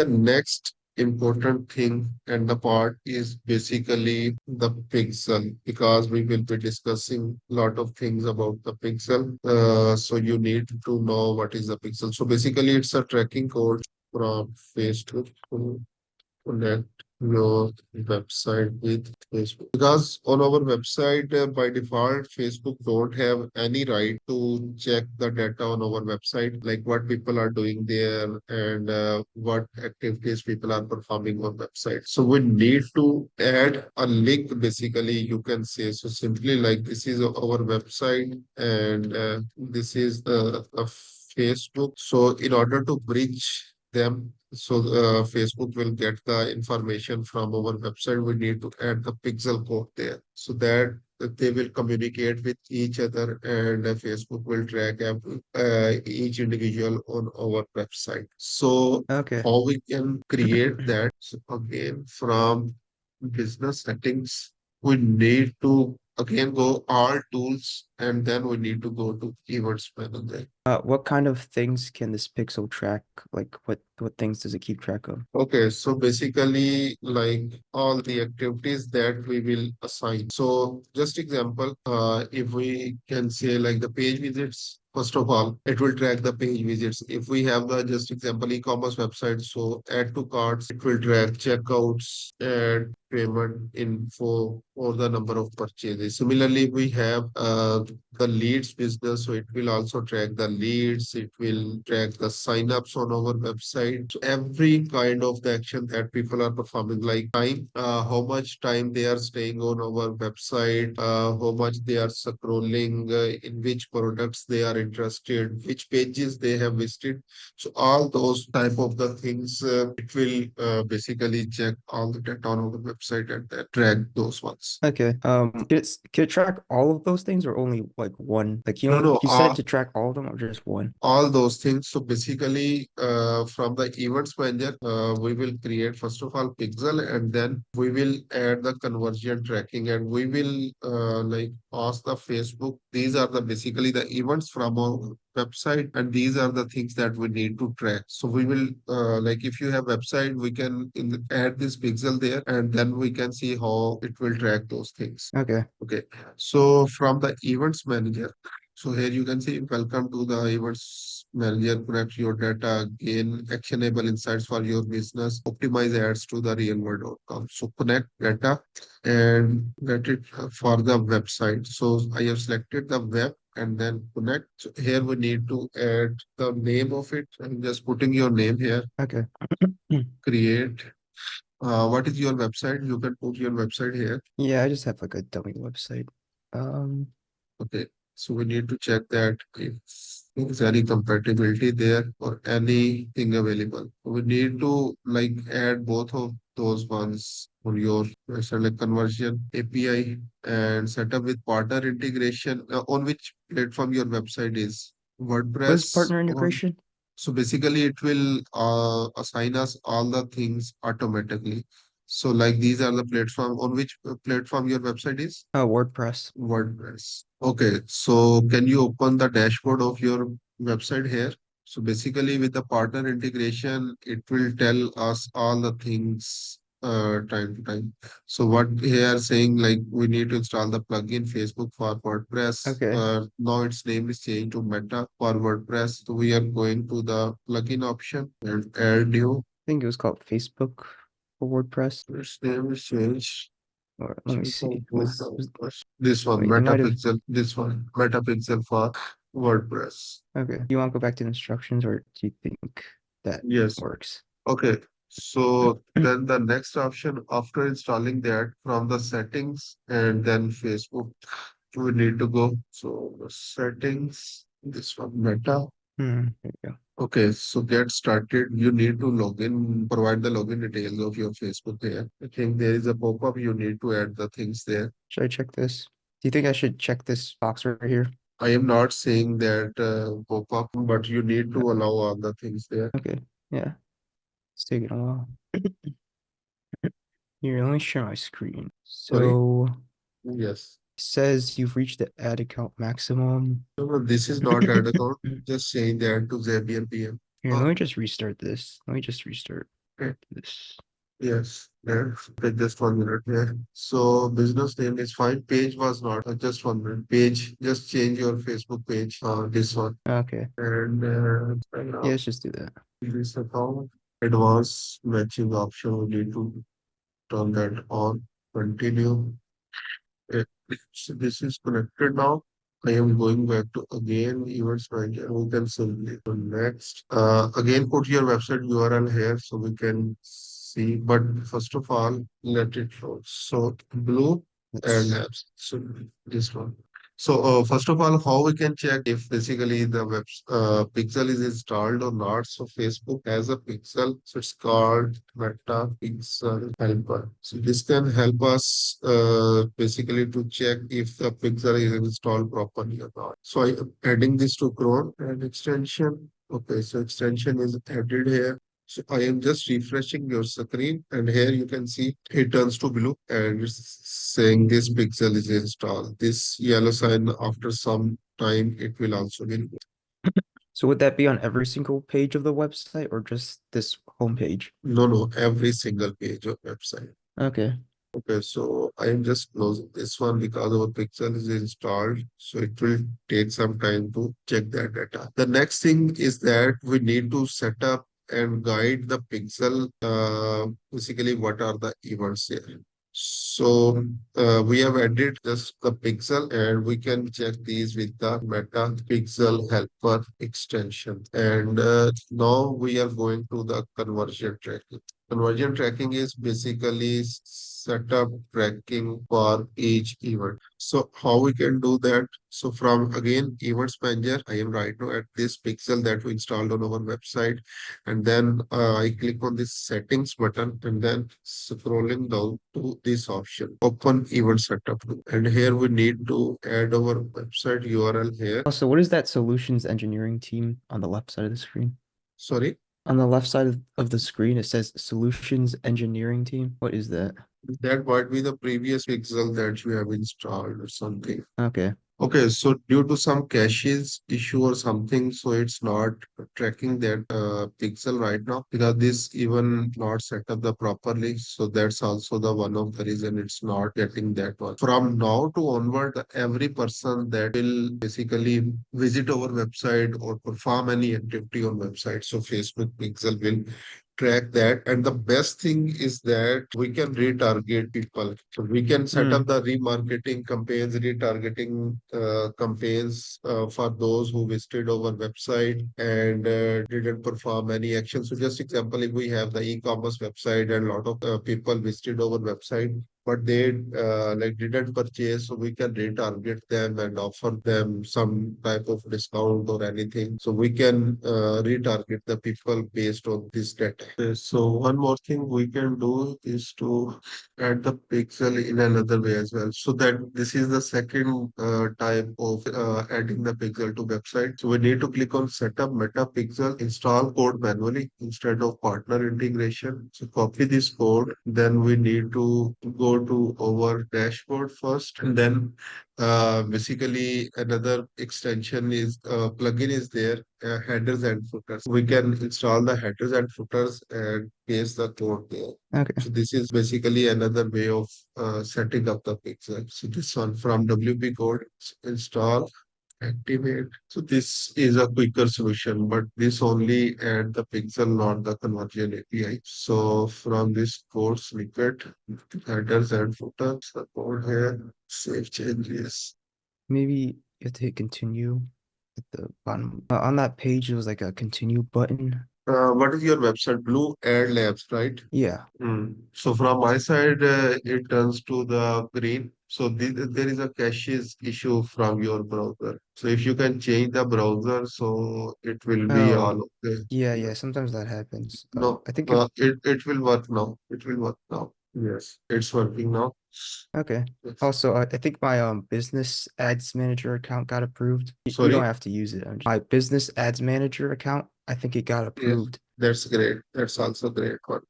the next important thing and the part is basically the pixel, because we will be discussing a lot of things about the pixel. So you need to know what is the pixel. So basically it's a tracking code from Facebook to connect your website with Facebook. Because on our website, by default, Facebook don't have any right to check the data on our website, like what people are doing there and what activities people are performing on website. So we need to add a link, basically, you can say. So simply like this is our website and this is a Facebook. So in order to bridge them, so Facebook will get the information from our website. We need to add the pixel code there so that they will communicate with each other, and Facebook will track each individual on our website. So Okay. how we can create that? So again, from business settings, we need to again go all tools, and then we need to go to events manager. What kind of things can this pixel track? Like what things does it keep track of? Okay, so basically, like all the activities that we will assign. So, just example, if we can say like the page visits, first of all, it will track the page visits. If we have the just example e-commerce website, so add to carts, it will track checkouts and payment info or the number of purchases. Similarly, we have the leads business, so it will also track the leads, it will track the signups on our website. So every kind of the action that people are performing, like time, how much time they are staying on our website, how much they are scrolling, in which products they are interested, which pages they have visited. So all those type of the things, it will basically check all the data on our website and then track those ones. Okay. Can it track all of those things or only like one? Like No, no, you said to track all of them or just one? all those things. So basically, from the events manager, we will create first of all pixel, and then we will add the conversion tracking, and we will like ask the Facebook. These are the basically the events from our website, and these are the things that we need to track. So we will like if you have website, we can add this pixel there, and then we can see how it will track those things. Okay. Okay. So from the events manager. So here you can see, welcome to the events manager, connect your data, gain actionable insights for your business, optimize ads to the real world outcome. So connect data and get it for the website. So I have selected the web and then connect. So here we need to add the name of it. I'm just putting your name here, Okay. create. What is your website? You can put your website here. Yeah, I just have like a dummy website. Um, Okay, so we need to check that if there's any compatibility there or anything available. We need to like add both of those ones for your website, like conversion API and setup with partner integration. On which platform your website is? what is WordPress partner on. integration? So basically, it will assign us all the things automatically. So like these are the platform on which platform your website is. WordPress. WordPress. Okay, so can you open the dashboard of your website here? So basically, with the partner integration, it will tell us all the things time to time. So what here saying like we need to install the plugin Facebook for WordPress. Okay. Now its name is changed to Meta for WordPress. So we are going to the plugin option and add new. I think it was called Facebook for WordPress. Its name is changed. Or let me see. Was This one, wait, it might have Metapixel, this one, Metapixel for WordPress. okay. You want to go back to the instructions or do you think that Yes. works? Okay. So then the next option after installing that from the settings and then Facebook, we need to go. So the settings, this one, Meta. There you go. Okay, so get started. You need to log in, provide the login details of your Facebook here. I think there is a pop-up. You need to add the things there. Should I check this? Do you think I should check this box right here? I am not saying that pop-up, but you need to allow all the things there. Okay. Yeah. It's taking a while. Here, let me share my screen. Sorry? So Yes. it says you've reached the ad account maximum. No, no, this is not ad account. Just saying that to Zapier PM. Here, let Oh, me just restart this. Let me just restart. Okay. This. Yes, yeah. Okay, just 1 minute. Yeah. So business name is fine. Page was not. Just 1 minute. Page. Just change your Facebook page. This one. Okay. And Yeah, let's just do that. this account. Advanced matching option. We need to turn that on. Continue. Uh, so this is connected now. I am going back to again events manager. We can simply go next. Again, put your website URL here so we can see. But first of all, let it load. So blue and Let's. apps. So this one. So first of all, how we can check if basically the web pixel is installed or not. So Facebook has a pixel, so it's called Meta Pixel Helper. So this can help us basically to check if the pixel is installed properly or not. So I am adding this to Chrome and extension. Okay, so extension is added here. So I am just refreshing your screen, and here you can see it turns to blue and it's saying this pixel is installed. This yellow sign after some time it will also be removed. So would that be on every single page of the website or just this homepage? No, every single page of website. Okay. Okay, so I am just closing this one because our pixel is installed. So it will take some time to check that data. The next thing is that we need to set up and guide the pixel. Basically, what are the events here? So we have added just the pixel and we can check these with the Meta Pixel Helper extension. And now we are going to the conversion tracking. Conversion tracking is basically setup tracking for each event. So how we can do that? So from again events manager, I am right now at this pixel that we installed on our website, and then I click on this settings button, and then scrolling down to this option, open event setup. And here we need to add our website URL here. Also, what is that solutions engineering team on the left side of the screen? Sorry. On the left side of the screen, it says solutions engineering team. What is that? That might be the previous pixel that you have installed or something. Okay. Okay, so due to some caches issue or something, so it's not tracking that pixel right now because this even not set up the properly. So that's also the one of the reason it's not getting that one. From now to onward, every person that will basically visit our website or perform any activity on website, so Facebook pixel will track that. And the best thing is that we can retarget people. So we can set up Hmm. the remarketing campaigns, retargeting campaigns for those who visited our website and didn't perform any action. So just example, if we have the e-commerce website and a lot of people visited our website, but they like didn't purchase, so we can retarget them and offer them some type of discount or anything. So we can retarget the people based on this data. So one more thing we can do is to add the pixel in another way as well. So that this is the second type of adding the pixel to website. So we need to click on setup meta pixel, install code manually instead of partner integration. So copy this code. Then we need to go to our dashboard first, and then basically another extension is plugin is there, headers and footers. We can install the headers and footers and paste the code there. Okay. So this is basically another way of setting up the pixel. So this one from WP code, install, activate. So this is a quicker solution, but this only add the pixel, not the conversion API. So from this code snippet, headers and footers, the code here, save changes. Maybe you have to hit continue at the bottom. On that page, there was like a continue button. What is your website? Blue Air Labs, right? Yeah. So from my side, it turns to the green. So there is a caches issue from your browser. So if you can change the browser, so it will be Oh, all okay. yeah. Sometimes that happens. No, I think if it will work now. It will work now. Yes, it's working now. okay. Yes. Also, I think my business ads manager account got approved. You don't Sorry. have to use it. My business ads manager account, I think it got Yes, approved. that's great. That's also great one.